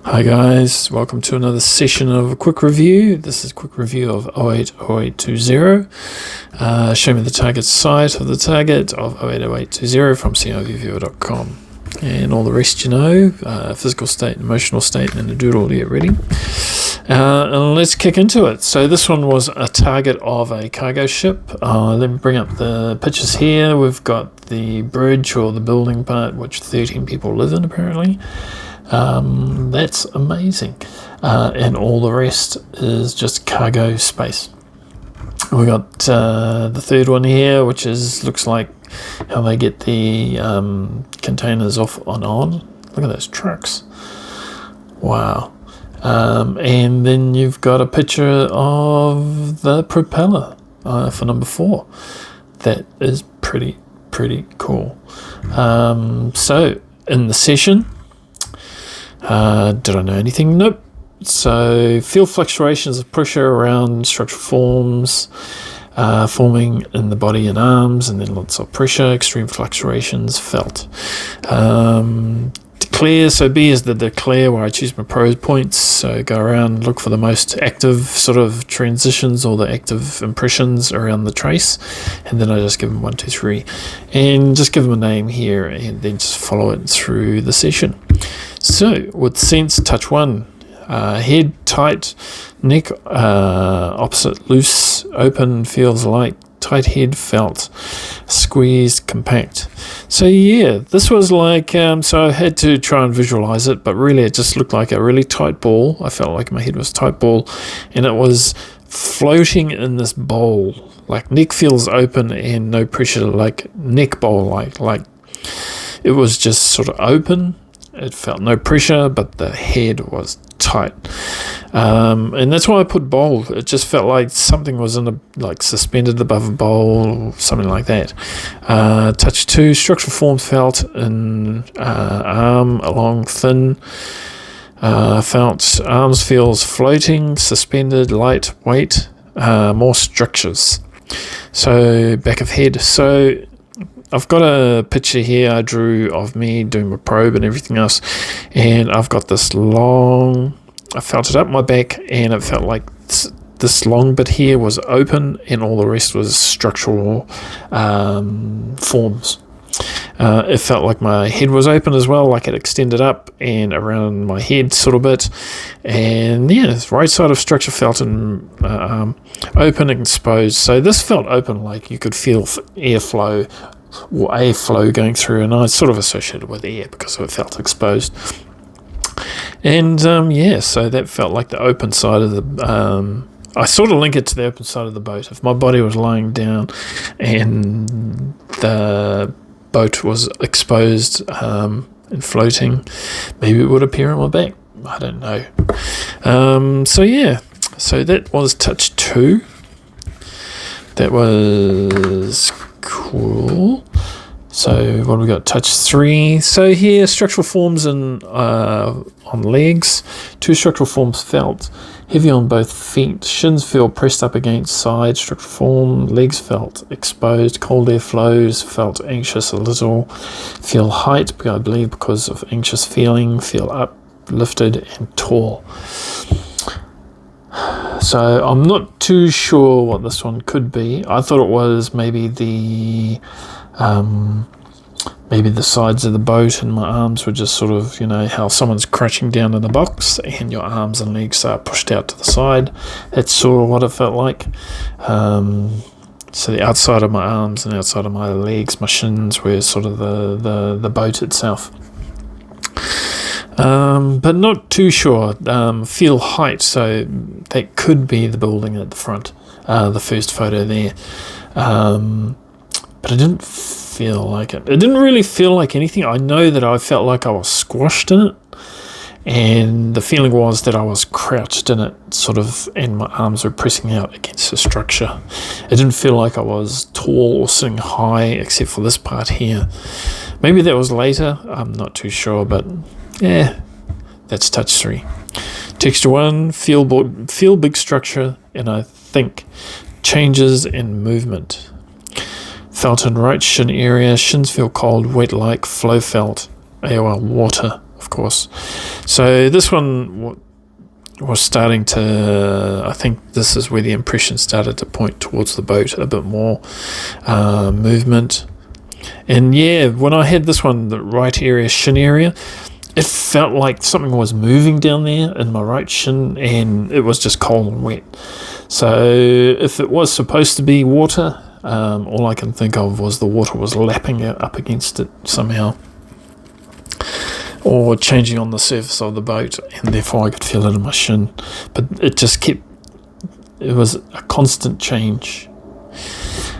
Hi guys, welcome to another session of a quick review. This is a quick review of 080820. Show me the target site of the target of 080820 from crvviewer.com. And all the rest you know, physical state, emotional state, and a doodle to get ready. And let's kick into it. So this one was a target of a cargo ship. Let me bring up the pictures here. We've got the bridge or the building part, which 13 people live in apparently. That's amazing. And all the rest is just cargo space. We got the third one here, which looks like how they get the containers off and on. Look at those trucks. Wow. And then you've got a picture of the propeller for number 4. That is pretty cool. So in the session, did I know anything? Nope. So field fluctuations of pressure around structural forms forming in the body and arms, and then lots of pressure, extreme fluctuations felt. Declare, so B is the declare, where I choose my pros points. So go around, look for the most active sort of transitions or the active impressions around the trace, and then I just give them 1, 2, 3, and just give them a name here, and then just follow it through the session. So with sense, touch 1, head tight, neck opposite loose, open feels light, tight head felt, squeezed compact. So yeah, this was like, so I had to try and visualize it, but really it just looked like a really tight ball. I felt like my head was a tight ball, and it was floating in this bowl, like neck feels open and no pressure, like neck bowl, like it was just sort of open. It felt no pressure, but the head was tight. And that's why I put bowl. It just felt like something was like suspended above a bowl or something like that. Touch 2, structural forms felt in arm along thin. Felt arms feels floating, suspended, light weight, more structures. So back of head. So I've got a picture here I drew of me doing my probe and everything else, and I've got this long, I felt it up my back, and it felt like this long bit here was open and all the rest was structural forms. It felt like my head was open as well, like it extended up and around my head sort of bit, and yeah, right side of structure felt in open and exposed. So this felt open, like you could feel airflow or a flow going through, and I sort of associated with air because it felt exposed. And yeah, so that felt like the open side of the I sort of link it to the open side of the boat. If my body was lying down and the boat was exposed and floating, maybe it would appear on my back. I don't know. So yeah, so that was touch 2. That was cool. So what have we got? Touch 3. So here, structural forms on legs. 2 structural forms felt. Heavy on both feet. Shins feel pressed up against side. Structural form. Legs felt exposed. Cold air flows. Felt anxious a little. Feel height, I believe, because of anxious feeling. Feel uplifted and tall. So I'm not too sure what this one could be. I thought it was maybe the sides of the boat, and my arms were just sort of, you know, how someone's crouching down in the box and your arms and legs are pushed out to the side. That's sort of what it felt like. So the outside of my arms and the outside of my legs, my shins, were sort of the boat itself. But not too sure. Feel height, so that could be the building at the front, the first photo there. But it didn't feel like it. It didn't really feel like anything. I know that I felt like I was squashed in it, and the feeling was that I was crouched in it, sort of, and my arms were pressing out against the structure. It didn't feel like I was tall or sitting high, except for this part here. Maybe that was later. I'm not too sure, but yeah, that's touch 3. Texture 1, feel big structure, and I think changes in movement. Felt in right shin area, shins feel cold, wet like, flow felt, AOL water, of course. So this one was starting to, I think this is where the impression started to point towards the boat a bit more, movement. And yeah, when I had this one, the right area, shin area, it felt like something was moving down there in my right shin, and it was just cold and wet. So if it was supposed to be water, all I can think of was the water was lapping it up against it somehow, or changing on the surface of the boat, and therefore I could feel it in my shin. But it just kept, it was a constant change.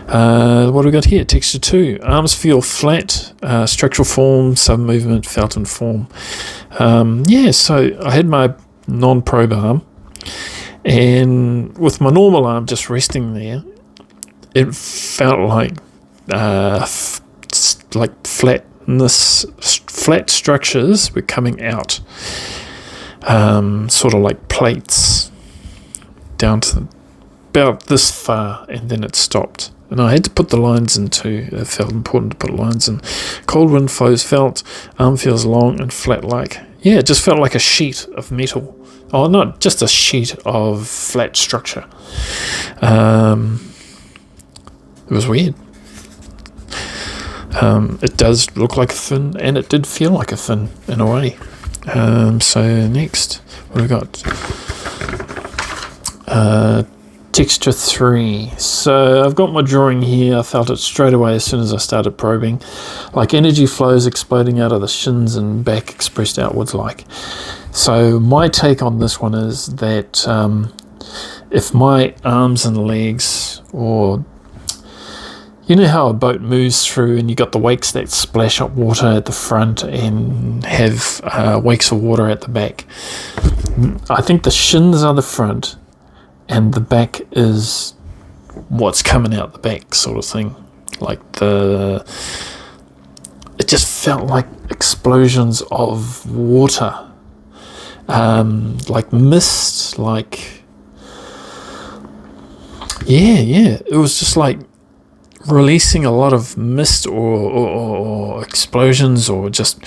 What do we got here? Texture 2. Arms feel flat, structural form, sub-movement, felt in form. Yeah, so I had my non-probe arm, and with my normal arm just resting there, it felt like flat structures were coming out, sort of like plates down to about this far, and then it stopped. And I had to put the lines in too. It felt important to put lines in. Cold wind flows felt, arm feels long and flat like. Yeah, it just felt like a sheet of metal. Oh, not just a sheet of flat structure. It was weird. It does look like a fin, and it did feel like a fin in a way. So next, what have we got? Texture 3. So I've got my drawing here. I felt it straight away as soon as I started probing, like energy flows exploding out of the shins and back, expressed outwards like. So my take on this one is that if my arms and legs, or you know how a boat moves through and you got the wakes that splash up water at the front and have wakes of water at the back. I think the shins are the front and the back is what's coming out the back, sort of thing. Like it just felt like explosions of water, like mist, like, yeah, it was just like releasing a lot of mist or explosions, or just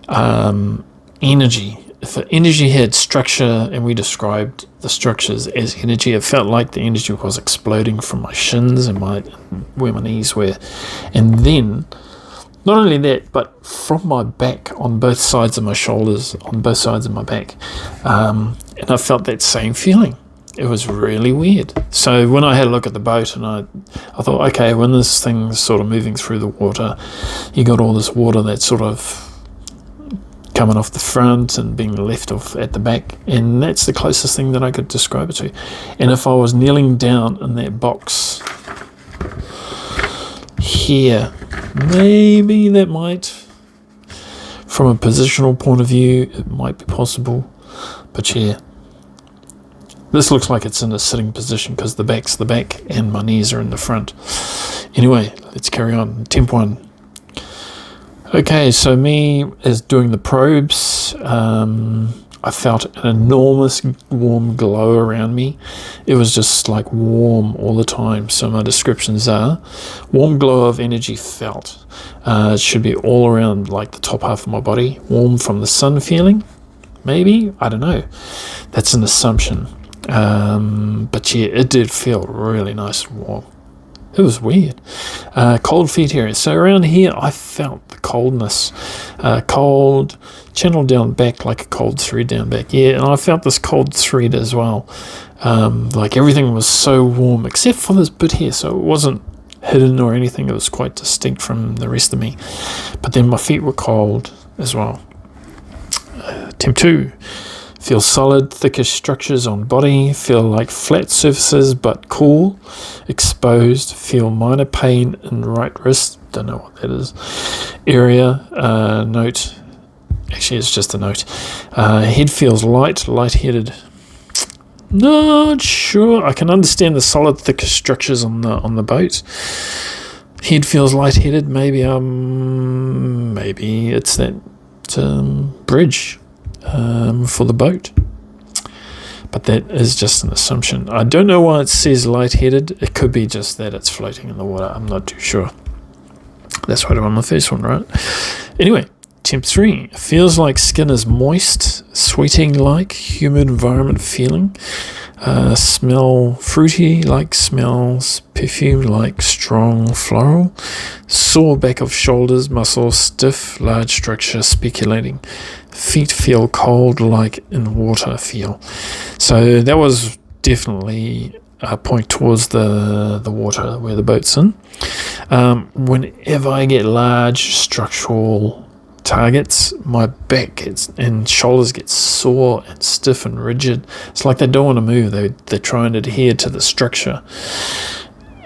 energy. If energy had structure, and we described the structures as energy, it felt like the energy was exploding from my shins and where my knees were. And then, not only that, but from my back, on both sides of my shoulders, on both sides of my back. And I felt that same feeling. It was really weird. So when I had a look at the boat, and I thought, okay, when this thing's sort of moving through the water, you got all this water that's sort of coming off the front and being left off at the back, and that's the closest thing that I could describe it to. And if I was kneeling down in that box here, maybe that might, from a positional point of view, it might be possible. But yeah, this looks like it's in a sitting position because the back's the back and my knees are in the front. Anyway, let's carry on. Temp 1. Okay, so me as doing the probes, I felt an enormous warm glow around me. It was just like warm all the time. So my descriptions are warm glow of energy felt. It should be all around like the top half of my body. Warm from the sun feeling, maybe? I don't know. That's an assumption. But yeah, it did feel really nice and warm. It was weird. Cold feet area. So around here, I felt the coldness. Cold, channel down back like a cold thread down back. Yeah, and I felt this cold thread as well. Like everything was so warm, except for this bit here. So it wasn't hidden or anything. It was quite distinct from the rest of me. But then my feet were cold as well. Temp 2. Feel solid, thicker structures on body, feel like flat surfaces but cool, exposed, feel minor pain in right wrist, don't know what that is, area, note, actually it's just a note, head feels light-headed, not sure, I can understand the solid, thicker structures on the boat, head feels light-headed, maybe it's that bridge, for the boat, but that is just an assumption. I don't know why it says light-headed. It could be just that it's floating in the water. I'm not too sure. That's right on the first one, right? Anyway, Temp 3, feels like skin is moist, sweating like, humid environment feeling. Smell fruity like, smells perfume like, strong floral. Sore back of shoulders, muscles stiff, large structure speculating. Feet feel cold like in water feel. So that was definitely a point towards the water where the boat's in. Whenever I get large structural targets, my back and shoulders get sore and stiff and rigid. It's like they don't want to move. They're trying to adhere to the structure.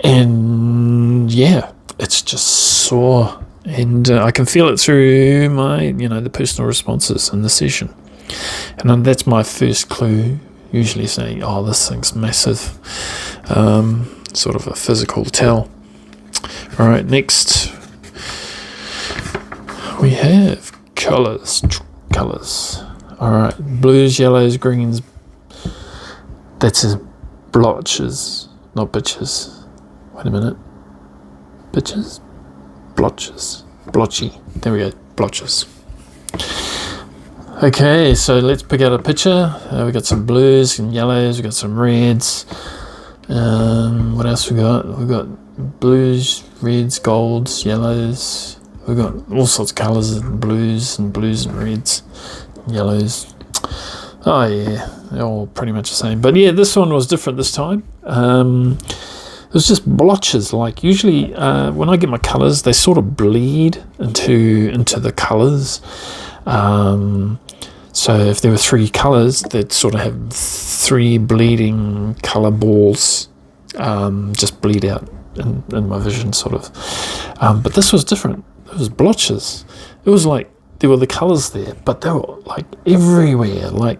And yeah, it's just sore. And I can feel it through my, the personal responses in the session. And that's my first clue, usually saying, oh, this thing's massive. Sort of a physical tell. All right, next we have colours. All right, blues, yellows, greens. That says blotches, not bitches. Wait a minute. Bitches? Blotches. Blotchy. There we go. Blotches. Okay, so let's pick out a picture. We got some blues and yellows. We got some reds. What else we got? We got blues, reds, golds, yellows. We got all sorts of colours and blues and reds, yellows. Oh yeah, they're all pretty much the same. But yeah, this one was different this time. It was just blotches. Like usually when I get my colours, they sort of bleed into the colours. So if there were 3 colours, they'd sort of have 3 bleeding colour balls just bleed out in my vision, sort of. But this was different. It was blotches. It was like there were the colours there, but they were like everywhere, like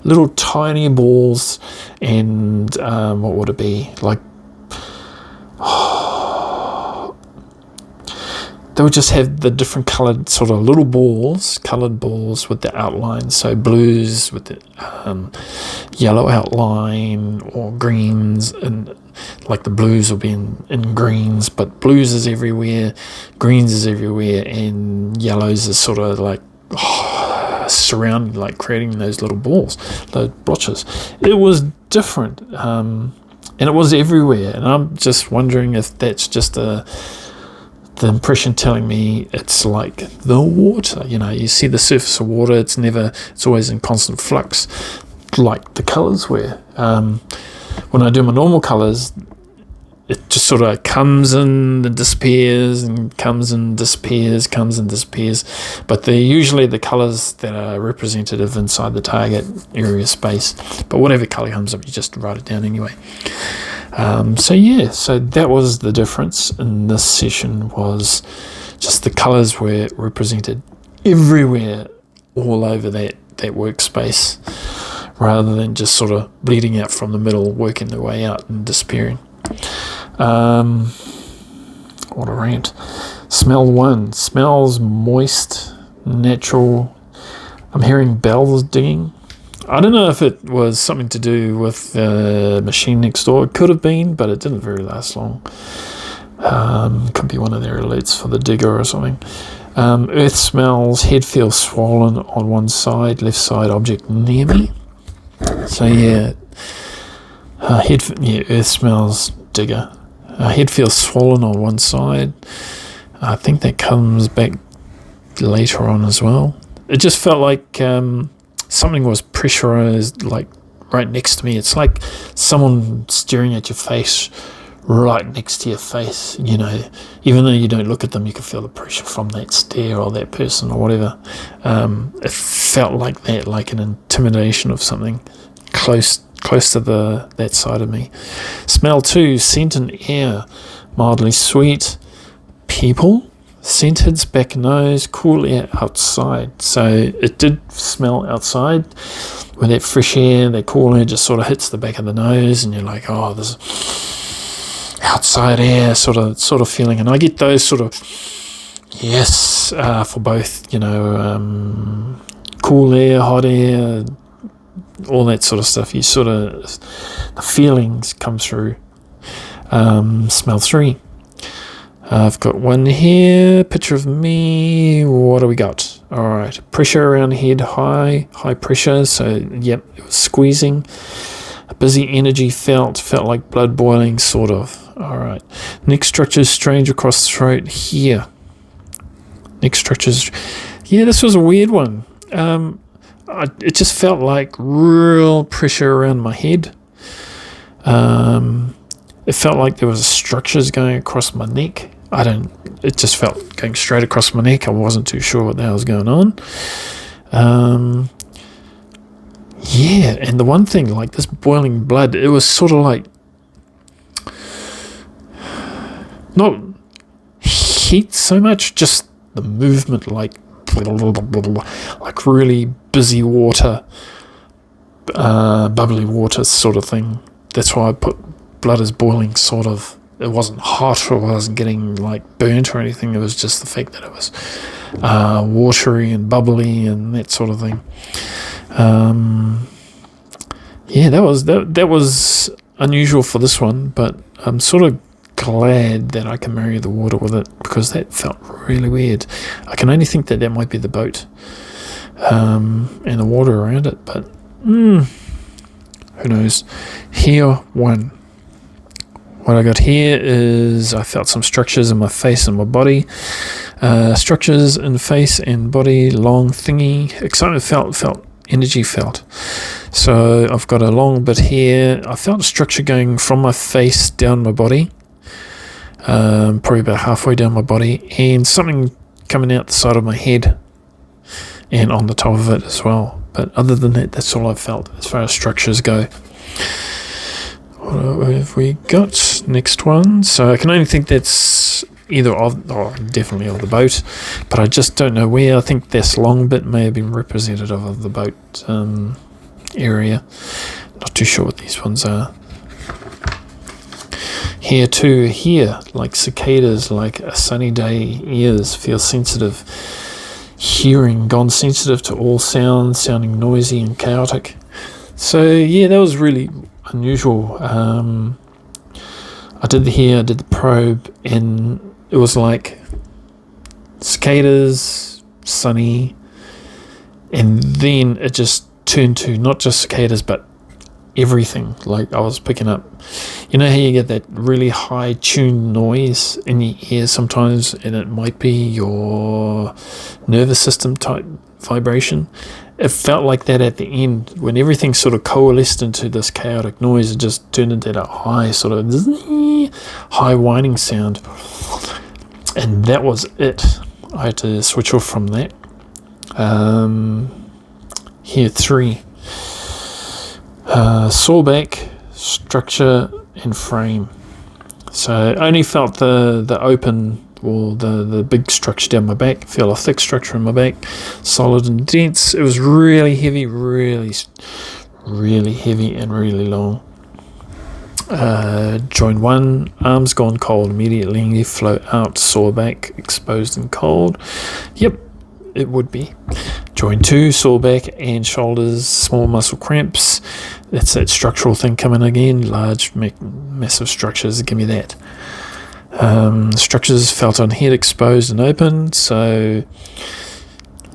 little tiny balls. And what would it be? Like they would just have the different coloured sort of little balls, coloured balls with the outline. So blues with the yellow outline, or greens, and like the blues will be in greens, but blues is everywhere, greens is everywhere, and yellows is sort of like surrounding, like creating those little balls, those blotches. It was different, and it was everywhere, and I'm just wondering if that's just the impression telling me it's like the water. You see the surface of water, it's always in constant flux, like the colours were. When I do my normal colours, it just sort of comes in and disappears, and comes and disappears, comes and disappears. But they're usually the colours that are representative inside the target area space. But whatever colour comes up, you just write it down anyway. So that was the difference in this session, was just the colours were represented everywhere, all over that workspace, rather than just sort of bleeding out from the middle, working their way out and disappearing. What a rant. Smell 1. Smells moist, natural. I'm hearing bells dinging. I don't know if it was something to do with the machine next door. It could have been, but it didn't very last long. Could be one of their alerts for the digger or something. Earth smells, head feels swollen on one side, left side object near me. So yeah, earth smells, digger. Head feels swollen on one side. I think that comes back later on as well. It just felt like something was pressurized, like right next to me. It's like someone staring at your face, right next to your face. Even though you don't look at them, you can feel the pressure from that stare or that person or whatever. It felt like that, like an intimidation of something close to that side of me. Smell 2, scent and air, mildly sweet. People, scented, back nose, cool air outside. So it did smell outside, where that fresh air, that cool air just sort of hits the back of the nose, and you're like, oh, this outside air sort of feeling. And I get those sort of, yes, for both, cool air, hot air, all that sort of stuff. You sort of, the feelings come through. Smell 3. I've got one here, picture of me. What do we got? All right, pressure around head, high pressure. So, yep, it was squeezing. A busy energy felt like blood boiling, sort of. All right, neck structures strange across the throat here. Neck structures, yeah, this was a weird one. It just felt like real pressure around my head. It felt like there was structures going across my neck. It just felt going straight across my neck. I wasn't too sure what the hell was going on. Yeah, and the one thing, like this boiling blood, it was sort of like, not heat so much, just the movement, like really busy water, bubbly water sort of thing. That's why I put blood as boiling, sort of. It wasn't hot, or I wasn't getting like burnt or anything. It was just the fact that it was watery and bubbly and that sort of thing. Yeah, that was unusual for this one, but I'm sort of glad that I can marry the water with it, because that felt really weird. I can only think that might be the boat and the water around it, but who knows. Here, one. What I got here is I felt some structures in my face and my body. Structures in face and body, long thingy. Excitement felt, energy felt. So I've got a long bit here. I felt a structure going from my face down my body. Probably about halfway down my body. And something coming out the side of my head. And on the top of it as well. But other than that, that's all I felt as far as structures go. What have we got? Next one. So I can only think that's either definitely of the boat, but I just don't know where. I think this long bit may have been representative of the boat area. Not too sure what these ones are. Here too, like cicadas, like a sunny day, ears feel sensitive. Hearing gone sensitive to all sounds, sounding noisy and chaotic. So yeah, that was really unusual. I did the probe, and it was like cicadas, sunny, and then it just turned to not just cicadas but everything. Like I was picking up, you know how you get that really high tuned noise in your ear sometimes, and it might be your nervous system type vibration. It felt like that at the end when everything sort of coalesced into this chaotic noise. It just turned into that high sort of high whining sound, and that was it. I had to switch off from that. Here 3. Sawback, structure and frame. So I only felt the open, or the big structure down my back. Feel a thick structure in my back, solid and dense. It was really heavy, really heavy and really long. Join 1, arms gone cold immediately, float out, sawback, exposed and cold. Yep, it would be. Join 2, sawback and shoulders, small muscle cramps. That's that structural thing coming again. Large, massive structures, give me that. Structures felt on head, exposed and open. So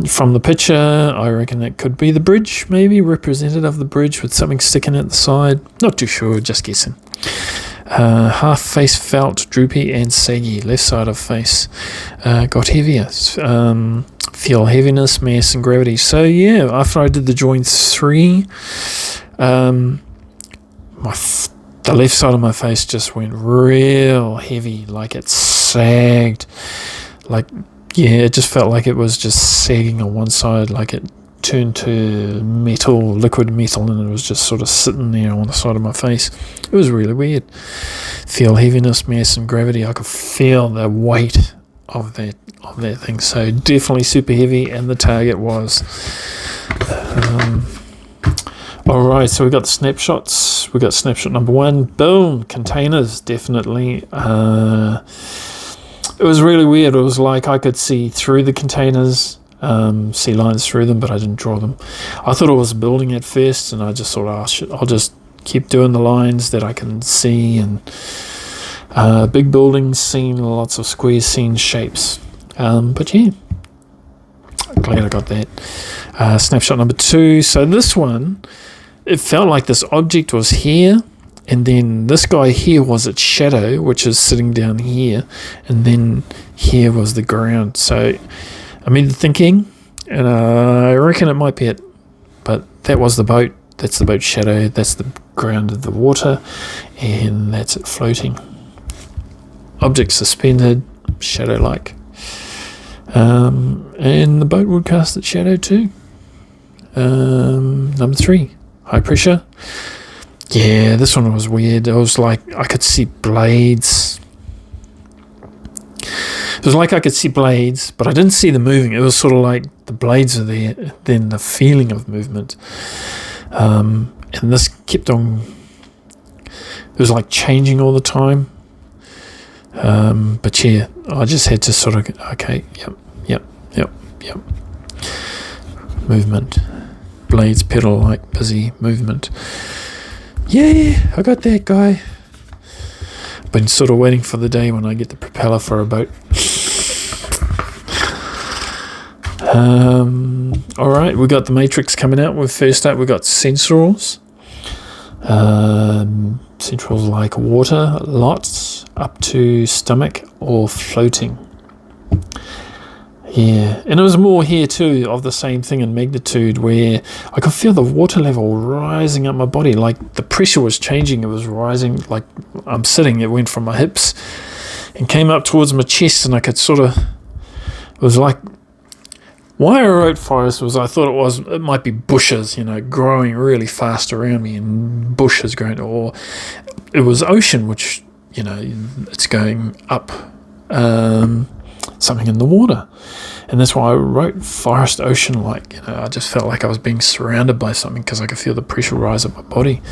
from the picture, I reckon it could be the bridge, maybe representative of the bridge with something sticking at the side. Not too sure, just guessing. Half face felt droopy and saggy. Left side of face got heavier. Feel heaviness, mass and gravity. So yeah, after I did the joint 3, the left side of my face just went real heavy, like it sagged. Like, yeah, it just felt like it was just sagging on one side, like it turned to metal, liquid metal, and it was just sort of sitting there on the side of my face. It was really weird. Feel heaviness, mass and gravity. I could feel the weight of that thing. So definitely super heavy, and the target was alright, so we got the snapshots. We got snapshot number 1. Boom, containers, definitely. It was really weird. It was like I could see through the containers, see lines through them, but I didn't draw them. I thought it was a building at first, and I just thought, I'll just keep doing the lines that I can see, and Big buildings, seen lots of squares, seen shapes. But yeah, glad I got that. Snapshot number 2. So this one, it felt like this object was here, and then this guy here was its shadow, which is sitting down here, and then here was the ground. So I'm into thinking, and I reckon it might be it, but that was the boat. That's the boat shadow. That's the ground of the water, and that's it floating. Object suspended, shadow-like. And the boat would cast its shadow too. Number 3, high pressure. Yeah, this one was weird. It was like I could see blades. It was like I could see blades, but I didn't see them moving. It was sort of like the blades are there, then the feeling of movement. And this kept on, it was like changing all the time. But yeah, I just had to sort of, okay, yep. Movement. Blades pedal like busy movement. Yeah, I got that, guy. Been sort of waiting for the day when I get the propeller for a boat. Alright, we got the matrix coming out. First up, we got sensorals. Sensorals like water, lots, up to stomach, or floating. Yeah, and it was more here too of the same thing in magnitude, where I could feel the water level rising up my body, like the pressure was changing. It was rising, like I'm sitting, it went from my hips and came up towards my chest, and I could sort of, it was like, why I wrote forest was I thought it might be bushes, growing really fast around me, and bushes growing, or it was ocean, which, it's going up, something in the water. And that's why I wrote forest ocean, like, I just felt like I was being surrounded by something because I could feel the pressure rise up my body.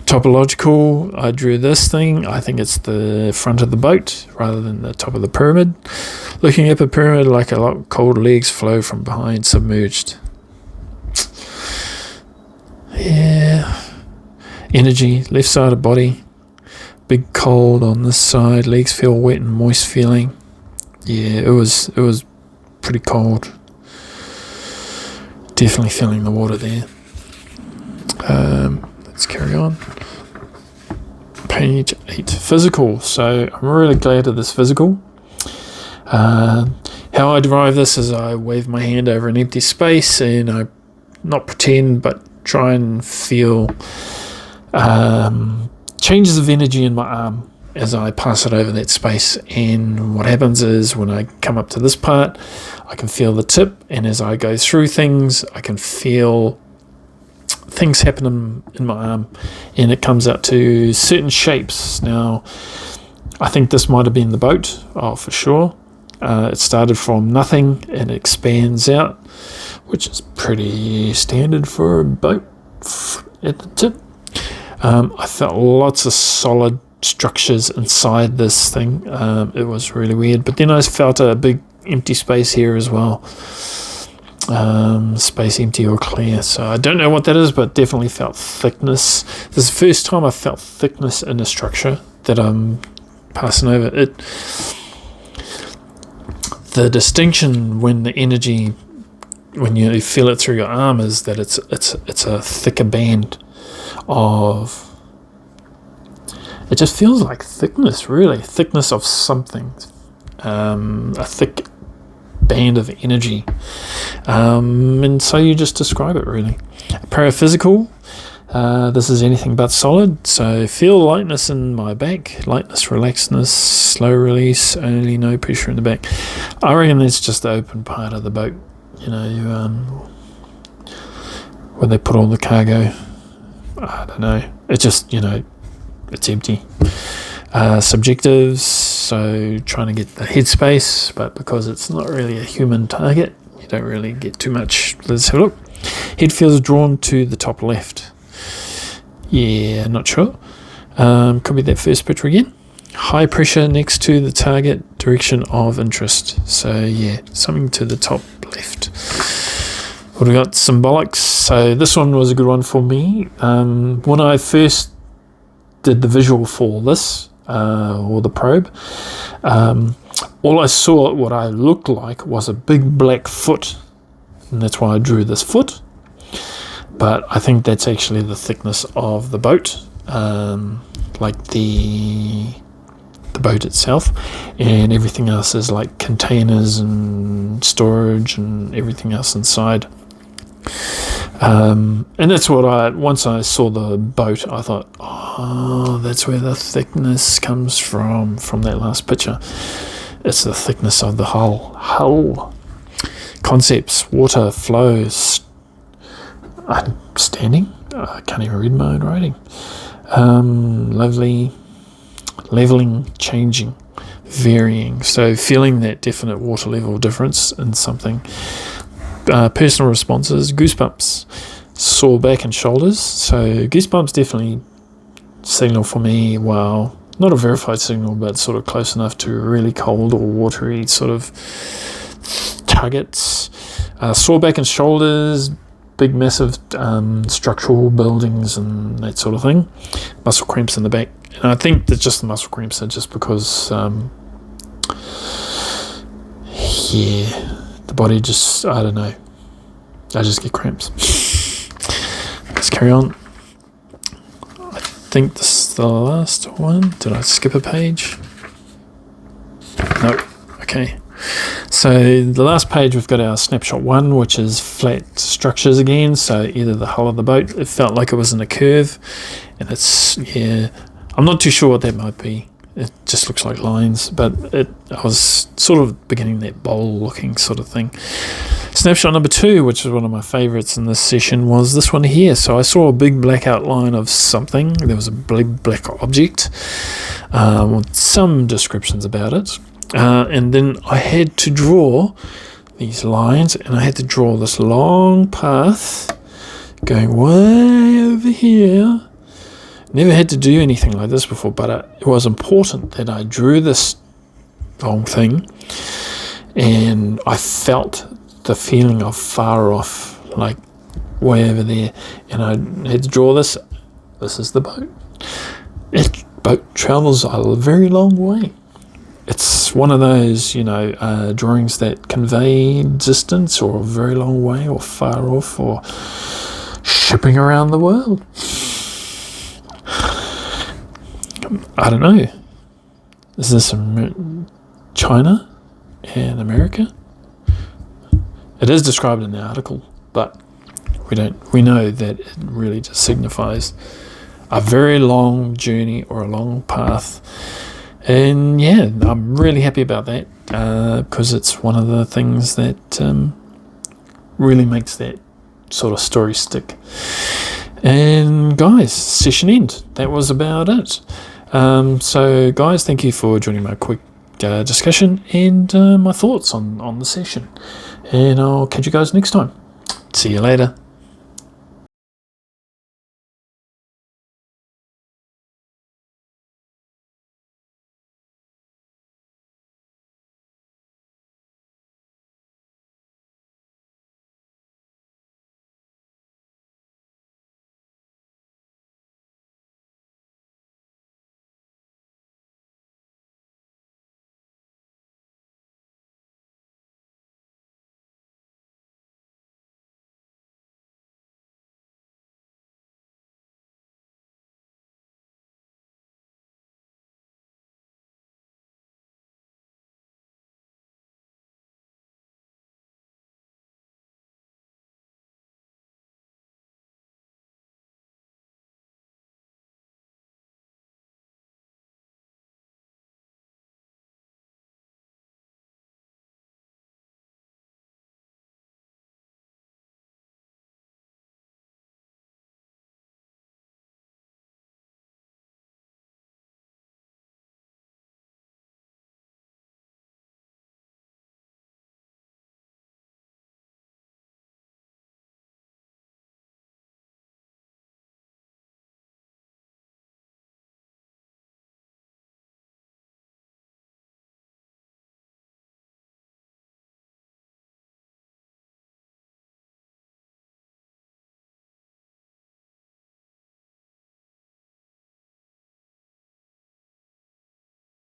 Topological, I drew this thing. I think it's the front of the boat rather than the top of the pyramid. Looking up a pyramid like a lot of cold legs flow from behind, submerged. Yeah. Energy, left side of body. Big cold on this side. Legs feel wet and moist feeling. Yeah, it was pretty cold. Definitely feeling the water there. Let's carry on. Page 8, physical. So I'm really glad of this physical. How I derive this is I wave my hand over an empty space, and I not pretend but try and feel changes of energy in my arm as I pass it over that space. And what happens is when I come up to this part, I can feel the tip, and as I go through things, I can feel things happen in my arm, and it comes out to certain shapes. Now, I think this might have been the boat, for sure. It started from nothing and it expands out, which is pretty standard for a boat at the tip. I felt lots of solid structures inside this thing. It was really weird, but then I felt a big empty space here as well. Space empty or clear, so I don't know what that is, but definitely felt thickness. This is the first time I felt thickness in a structure that I'm passing over. The distinction when the energy, when you feel it through your arm, is that it's a thicker band of, it just feels like thickness, really, thickness of something, a thick band of energy, and so you just describe it, really. Paraphysical, this is anything but solid, so feel lightness in my back, lightness, relaxedness, slow release, only no pressure in the back. I reckon that's just the open part of the boat, where they put all the cargo. I don't know, it just, it's empty. Subjectives, so trying to get the headspace, but because it's not really a human target, you don't really get too much. Let's have a look. Head feels drawn to the top left. Yeah, not sure. Could be that first picture again. High pressure next to the target, direction of interest. So yeah, something to the top left. What we got? Symbolics. So this one was a good one for me. When I first did the visual for this, or the probe. All I saw, what I looked like, was a big black foot, and that's why I drew this foot. But I think that's actually the thickness of the boat, like the boat itself, and everything else is like containers and storage and everything else inside. And that's what once I saw the boat, I thought, oh, that's where the thickness comes from that last picture. It's the thickness of the hull. Concepts, water, flows, standing, I can't even read my own writing. Lovely, leveling, changing, varying. So feeling that definite water level difference in something. Personal responses, goosebumps, sore back and shoulders. So goosebumps definitely signal for me, well, not a verified signal, but sort of close enough to really cold or watery sort of targets. Sore back and shoulders, big massive structural buildings and that sort of thing. Muscle cramps in the back. And I think that just the muscle cramps are just because, the body just, I don't know. I just get cramps. Let's carry on. I think this is the last one. Did I skip a page? No. Okay. So the last page, we've got our snapshot 1, which is flat structures again. So either the hull of the boat, it felt like it was in a curve, and it's, I'm not too sure what that might be. It just looks like lines, but I was sort of beginning that bowl looking sort of thing. Snapshot number 2, which is one of my favorites in this session, was this one here. So I saw a big black outline of something. There was a big black object with some descriptions about it. And then I had to draw these lines, and I had to draw this long path going way over here. Never had to do anything like this before, but it was important that I drew this long thing, and I felt the feeling of far off, like way over there, and I had to draw this. This is the boat. Boat travels a very long way. It's one of those, drawings that convey distance or a very long way or far off or shipping around the world. I don't know. Is this China and America? It is described in the article, but we know that it really just signifies a very long journey or a long path. And yeah, I'm really happy about that because it's one of the things that really makes that sort of story stick. And guys, session end. That was about it. So guys, thank you for joining my quick discussion and my thoughts on the session. And I'll catch you guys next time. See you later.